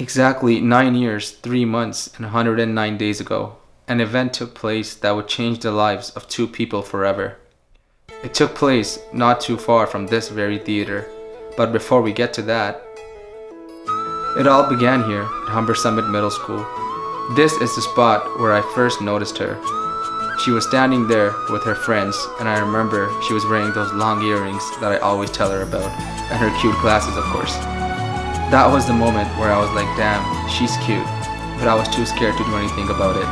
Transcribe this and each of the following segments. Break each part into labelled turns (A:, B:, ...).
A: Exactly 9 years, 3 months, and 109 days ago, an event took place that would change the lives of two people forever. It took place not too far from this very theater, but before we get to that, it all began here at Humber Summit Middle School. This is the spot where I first noticed her. She was standing there with her friends, and I remember she was wearing those long earrings that I always tell her about, and her cute glasses, of course. That was the moment where I was like, damn, she's cute, but I was too scared to do anything about it.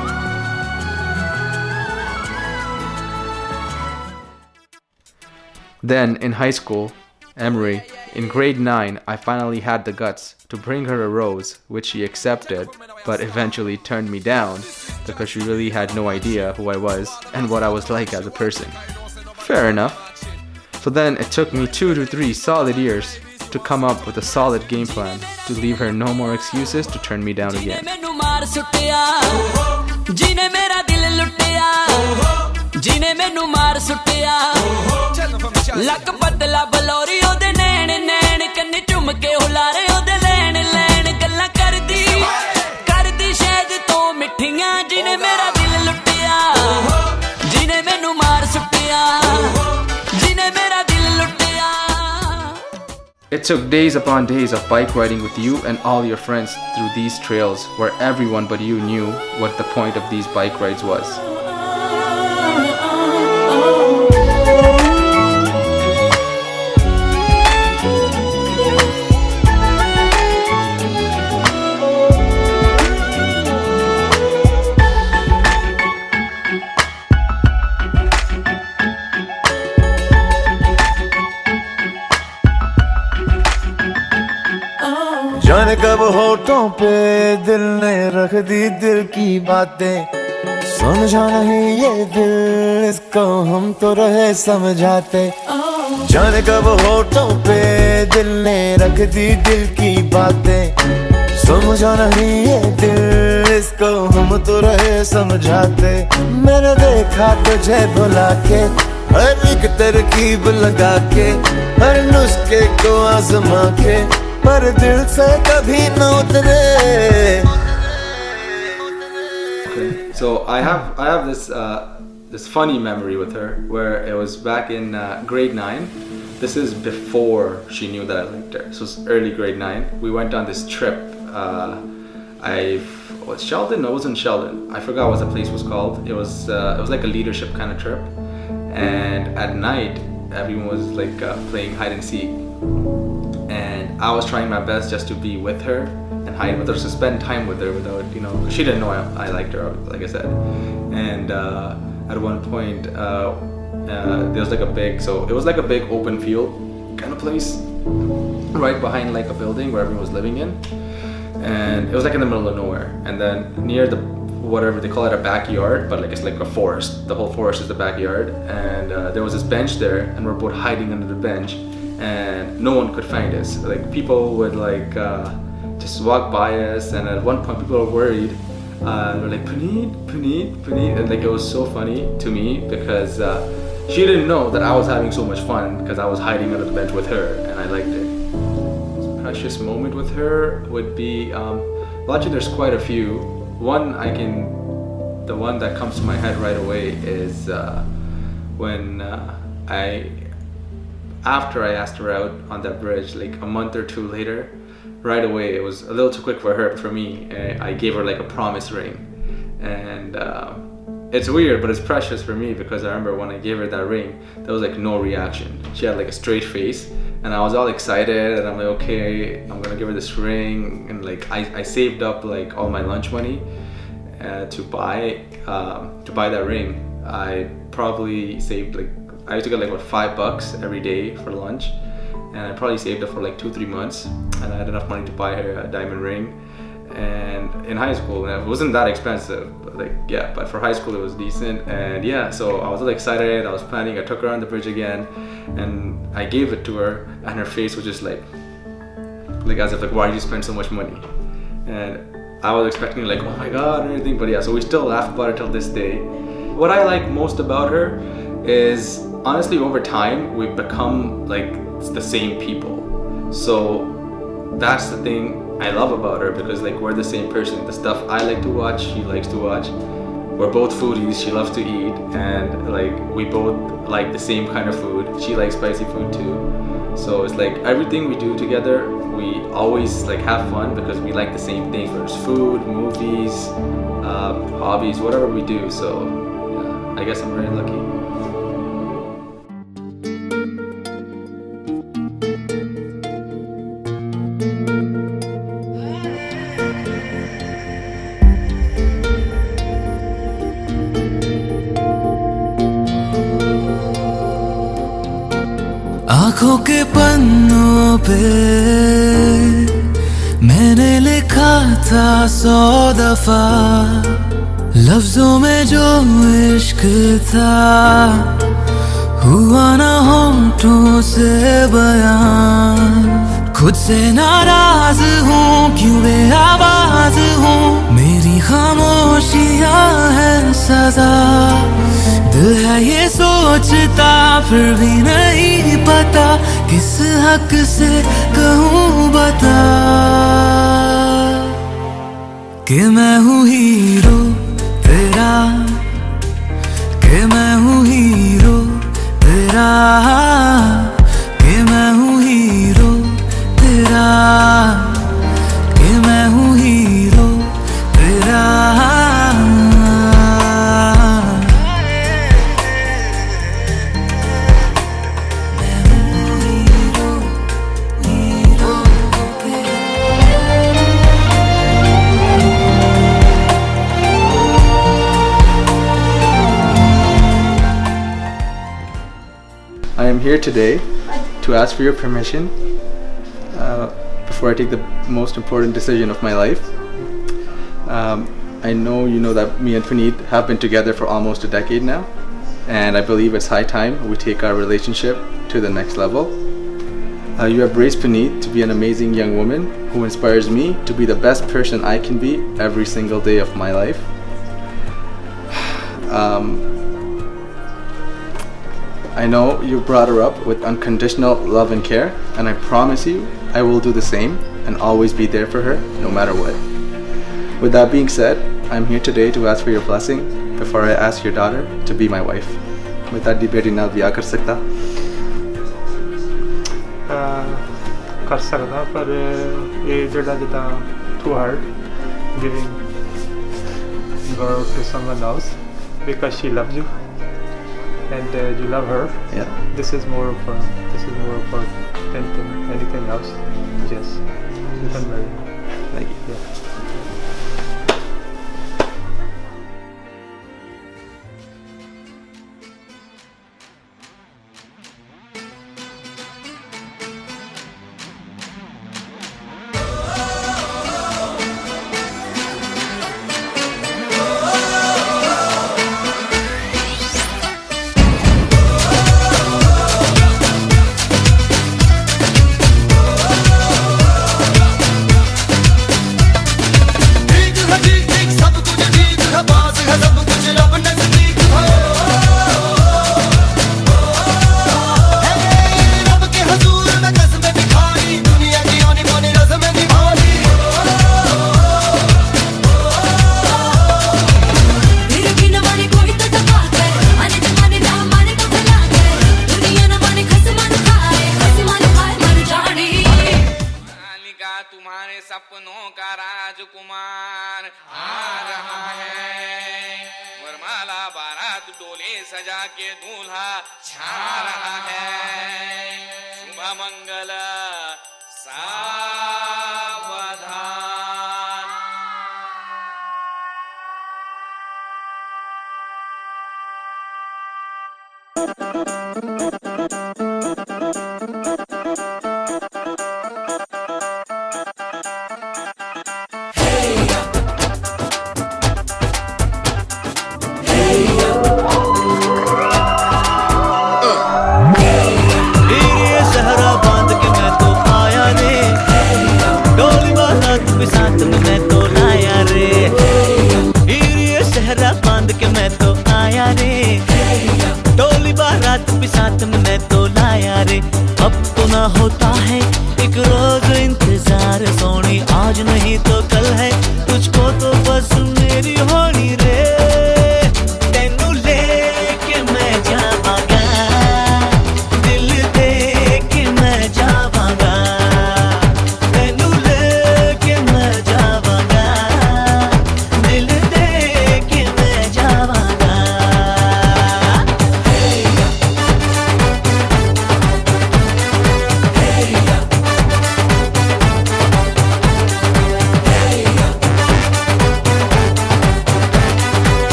A: Then, in high school, Emory, in grade 9, I finally had the guts to bring her a rose, which she accepted, but eventually turned me down because she really had no idea who I was and what I was like as a person. Fair enough. So then it took me 2 to 3 solid years to come up with a solid game plan to leave her no more excuses to turn me down again. It took days upon days of bike riding with you and all your friends through these trails where everyone but you knew what the point of these bike rides was.
B: जाने कब होठों पे दिल ने रख दी दिल की बातें समझा नहीं ये दिल इसको हम तो रहे समझाते जाने कब होठों पे दिल ने रख दी दिल की बातें समझा नहीं ये दिल इसको हम तो रहे समझाते मैंने देखा तुझे भुला के हर एक तरकीब लगा के हर नुस्खे को आजमा के पर दिल से कभी न उतरे.
A: So I have this funny memory with her where it was back in grade 9. This is before she knew that I liked her. So it's early grade 9. We went on this trip. Was Sheldon? No, it wasn't Sheldon. I forgot what the place was called. It was like a leadership kind of trip. And at night, everyone was like playing hide and seek. And I was trying my best just to be with her and hide with her, to spend time with her without, she didn't know I liked her, like I said. And at one point, there was like it was like a big open field kind of place right behind like a building where everyone was living in. And it was like in the middle of nowhere. And then near the, whatever they call it, a backyard, but like it's like a forest. The whole forest is the backyard. And there was this bench there, and we're both hiding under the bench. And no one could find us. Like people would like just walk by us, and at one point people were worried. They're like, Puneet, and like it was so funny to me because she didn't know that I was having so much fun because I was hiding under the bench with her, and I liked it. This precious moment with her would be, actually there's quite a few. The one that comes to my head right away is when after I asked her out on that bridge, like a month or 2 later, right away, it was a little too quick for her, but for me, I gave her like a promise ring. And it's weird, but it's precious for me because I remember when I gave her that ring, there was like no reaction. She had like a straight face, and I was all excited, and I'm like, okay, I'm gonna give her this ring. And like I saved up like all my lunch money to buy that ring. I probably saved like, I used to get like what, $5 every day for lunch, and I probably saved it for like 2-3 months, and I had enough money to buy her a diamond ring. And in high school, it wasn't that expensive, but for high school it was decent. And yeah, so I was really excited. I was planning. I took her on the bridge again, and I gave it to her, and her face was just like as if like, why did you spend so much money? And I was expecting like, oh my god, or anything. But yeah, so we still laugh about it till this day. What I like most about her is, honestly, over time we've become like the same people. So that's the thing I love about her, because like we're the same person. The stuff I like to watch, she likes to watch. We're both foodies. She loves to eat, and like we both like the same kind of food. She likes spicy food too. So it's like everything we do together, we always like have fun because we like the same things. Whether it's food, movies, hobbies, whatever we do. So yeah, I guess I'm very lucky.
B: आँखों के पन्नों पे मैंने लिखा था 100 दफा, लफ्जों में जो इश्क था हुआ ना होठों से बयान। खुद से नाराज हूँ, क्यों बेआवाज हूँ, मेरी खामोशियाँ है सजा। दिल है ये सोचता, फिर भी नहीं पता किस हक से कहूँ बता कि मैं हूँ हीरो तेरा, कि मैं हूँ हीरो तेरा, कि मैं हूँ हीरो तेरा, कि मैं हूँ हीरो तेरा।
A: I am here today to ask for your permission before I take the most important decision of my life. I know you know that me and Puneet have been together for almost a decade now, and I believe it's high time we take our relationship to the next level. You have raised Puneet to be an amazing young woman who inspires me to be the best person I can be every single day of my life. I know you brought her up with unconditional love and care, and I promise you I will do the same and always be there for her no matter what. With that being said, I'm here today to ask for your blessing before I ask your daughter to be my wife. With that beti naal ਵਿਆਹ ਕਰ ਸਕਦਾ?
C: ਕਰ ਸਕਦਾ, ਪਰ ਇਹ ਜਿਹੜਾ ਜਿੱਦਾਂ too hard giving girl to someone else because she loves you and you love her.
A: Yeah.
C: This is more important than anything else. Yes, you can marry.
A: Thank you.
C: Yeah.
D: तुम्हारे सपनों का राजकुमार आ रहा है, वरमाला बारात डोले सजा के दूल्हा छा रहा है, शुभ मंगल सा